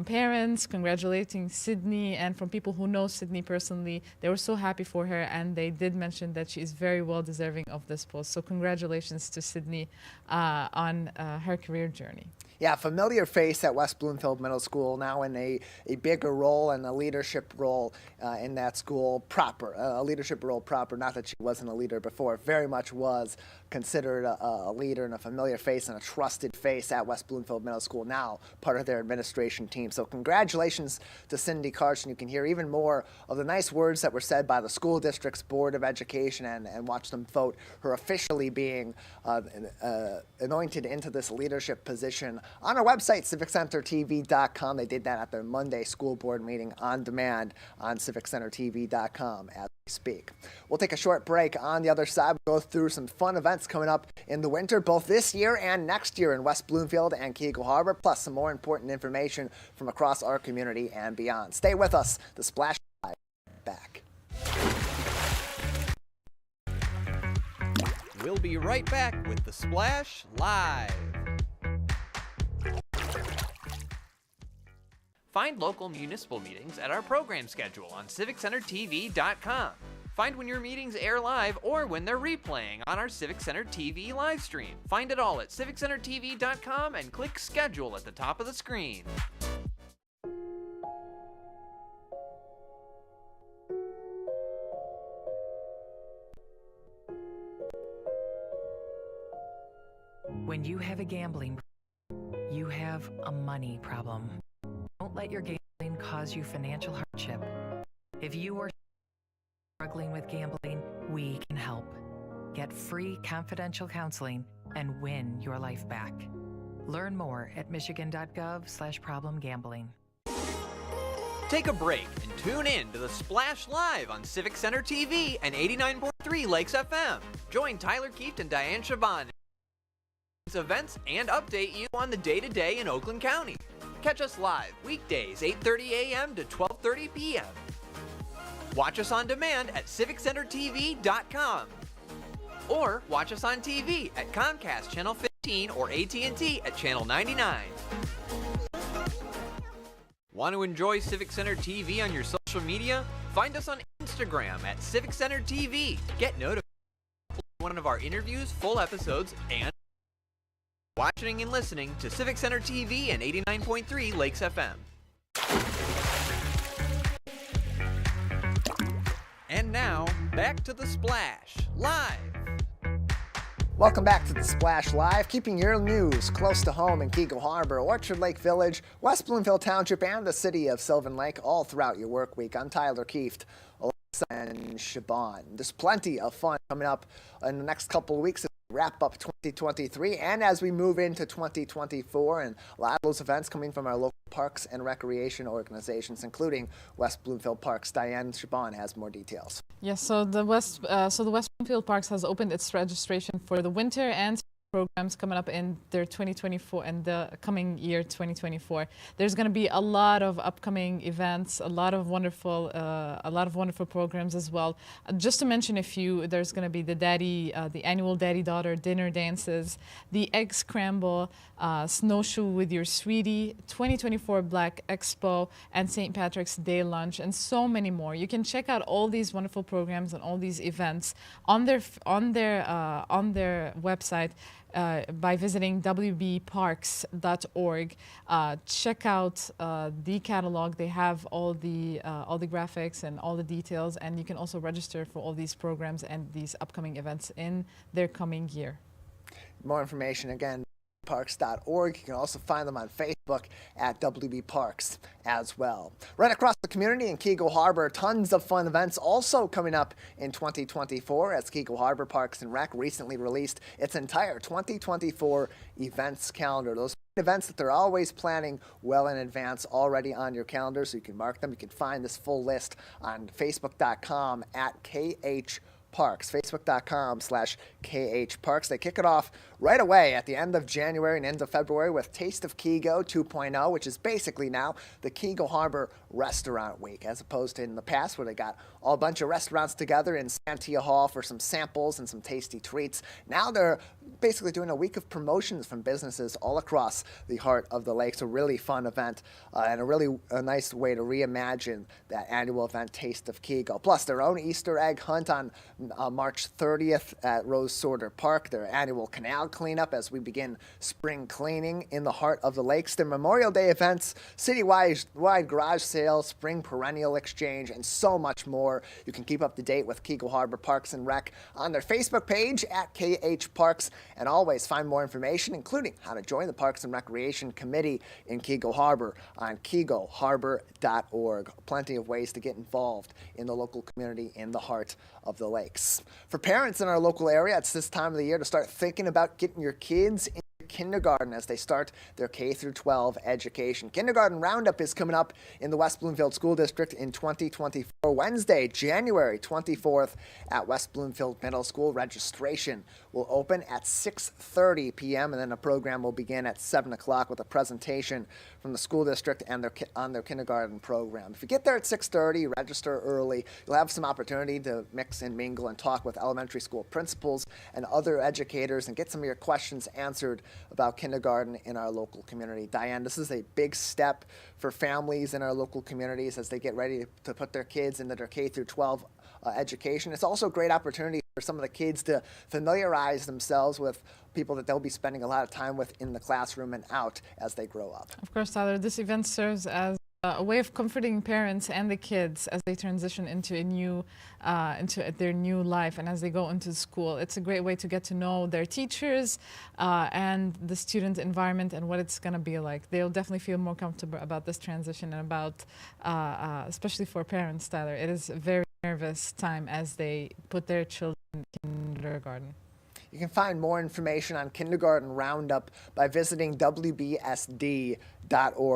parents congratulating Sydney and from people who know Sydney personally. They were so happy for her, and they did mention that she is very well deserving of this post. So congratulations to Sydney on her career journey. Yeah, familiar face at West Bloomfield Middle School, now in a bigger role and a leadership role in that school proper, a leadership role proper. Not that she wasn't a leader before, very much was considered a leader and a familiar face and a trusted face at West Bloomfield Middle School, now part of their administration team. So congratulations to Cindy Carson. You can hear even more of the nice words that were said by the school district's Board of Education and watch them vote her officially being anointed into this leadership position on our website, civiccentertv.com. They did that at their Monday school board meeting on demand on civiccentertv.com as we speak. We'll take a short break. On the other side, we'll go through some fun events coming up in the winter, both this year and next year in West Bloomfield and Keego Harbor, plus some more important information from across our community and beyond. Stay with us. The Splash Live back. We'll be right back with the Splash Live. Find local municipal meetings at our program schedule on CivicCenterTV.com. Find when your meetings air live or when they're replaying on our Civic Center TV live stream. Find it all at CivicCenterTV.com and click Schedule at the top of the screen. When you have a gambling problem, you have a money problem. Don't let your gambling cause you financial hardship. If you are struggling with gambling, we can help. Get free confidential counseling and win your life back. Learn more at michigan.gov/problemgambling. Take a break and tune in to the Splash Live on Civic Center TV and 89.3 Lakes FM. Join Tyler Kieft and Dayan Chaaban events and update you on the day-to-day in Oakland County. Catch us live weekdays 8:30 a.m. to 12:30 p.m. Watch us on demand at CivicCenterTV.com or watch us on TV at Comcast Channel 15 or AT&T at Channel 99. Want to enjoy Civic Center TV on your social media? Find us on Instagram at Civic Center TV. Get notified of one of our interviews, full episodes, and watching and listening to Civic Center TV and 89.3 Lakes FM. And now, back to the Splash Live. Welcome back to the Splash Live, keeping your news close to home in Keego Harbor, Orchard Lake Village, West Bloomfield Township, and the city of Sylvan Lake all throughout your work week. I'm Tyler Kieft, and Chaaban. There's plenty of fun coming up in the next couple of weeks as we wrap up 2023 and as we move into 2024, and a lot of those events coming from our local parks and recreation organizations, including West Bloomfield Parks. Dayan Chaaban has more details. Yes, so the West Bloomfield Parks has opened its registration for the winter and programs coming up in their 2024 and the coming year 2024. There's going to be a lot of upcoming events, a lot of wonderful programs as well. Just to mention a few, there's going to be the annual daddy-daughter dinner dances, the egg scramble, snowshoe with your sweetie, 2024 Black Expo, and St. Patrick's Day lunch, and so many more. You can check out all these wonderful programs and all these events on their website. By visiting wbparks.org. Check out the catalog. They have all the graphics and all the details, and you can also register for all these programs and these upcoming events in their coming year. More information again, parks.org. You can also find them on Facebook at WB Parks as well. Right across the community in Keego Harbor, tons of fun events also coming up in 2024 as Keego Harbor Parks and Rec recently released its entire 2024 events calendar. Those events that they're always planning well in advance already on your calendar, so you can mark them. You can find this full list on facebook.com at KH Parks, facebook.com/KH Parks. They kick it off right away at the end of January and end of February with Taste of Keego 2.0, which is basically now the Keego Harbor Restaurant Week, as opposed to in the past where they got all a bunch of restaurants together in Santia Hall for some samples and some tasty treats. Now they're basically doing a week of promotions from businesses all across the heart of the lakes. A really fun event and a nice way to reimagine that annual event, Taste of Keego. Plus their own Easter egg hunt on March 30th at Rose Sorter Park, their annual canal cleanup as we begin spring cleaning in the heart of the lakes, their Memorial Day events, citywide garage sales, spring perennial exchange, and so much more. You can keep up to date with Keego Harbor Parks and Rec on their Facebook page at KH Parks, and always find more information, including how to join the Parks and Recreation Committee in Keego Harbor on KeegoHarbor.org. Plenty of ways to get involved in the local community in the heart of the lakes. For parents in our local area, it's this time of the year to start thinking about getting your kids in kindergarten as they start their K-12 education. Kindergarten Roundup is coming up in the West Bloomfield School District in 2024, Wednesday, January 24th at West Bloomfield Middle School. Registration will open at 6:30 p.m. and then the program will begin at 7 o'clock with a presentation from the school district and on their kindergarten program. If you get there at 6:30, register early, you'll have some opportunity to mix and mingle and talk with elementary school principals and other educators and get some of your questions answered about kindergarten in our local community. Diane, this is a big step for families in our local communities as they get ready to put their kids into their K-12 education. It's also a great opportunity for some of the kids to familiarize themselves with people that they'll be spending a lot of time with in the classroom and out as they grow up. Of course, Tyler, this event serves as a way of comforting parents and the kids as they transition into their new life and as they go into school. It's a great way to get to know their teachers and the student environment and what it's going to be like. They'll definitely feel more comfortable about this transition and about, especially for parents, Tyler. It is a very nervous time as they put their children in kindergarten. You can find more information on Kindergarten Roundup by visiting WBSD.org.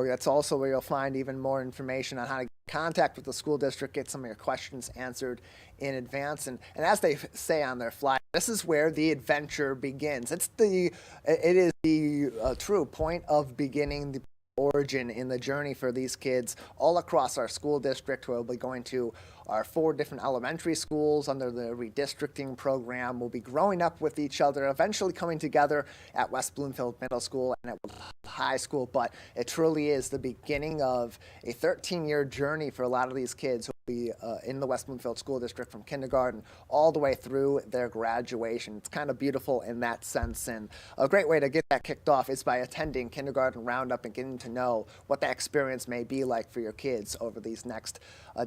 That's also where you'll find even more information on how to get in contact with the school district, get some of your questions answered in advance. And as they say on their flyer, this is where the adventure begins. It is the true point of beginning, the origin in the journey for these kids all across our school district. We'll be going to our 4 different elementary schools under the redistricting program. We'll be growing up with each other, eventually coming together at West Bloomfield Middle School and at High School. But it truly is the beginning of a 13-year journey for a lot of these kids who will be in the West Bloomfield School District from kindergarten all the way through their graduation. It's kind of beautiful in that sense, and a great way to get that kicked off is by attending Kindergarten Roundup and getting to know what that experience may be like for your kids over these next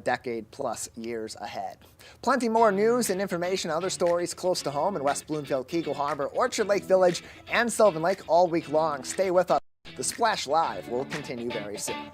decade plus years ahead. Plenty more news and information, other stories close to home in West Bloomfield, Keego Harbor, Orchard Lake Village, and Sylvan Lake all week long. Stay with us. The Splash Live will continue very soon.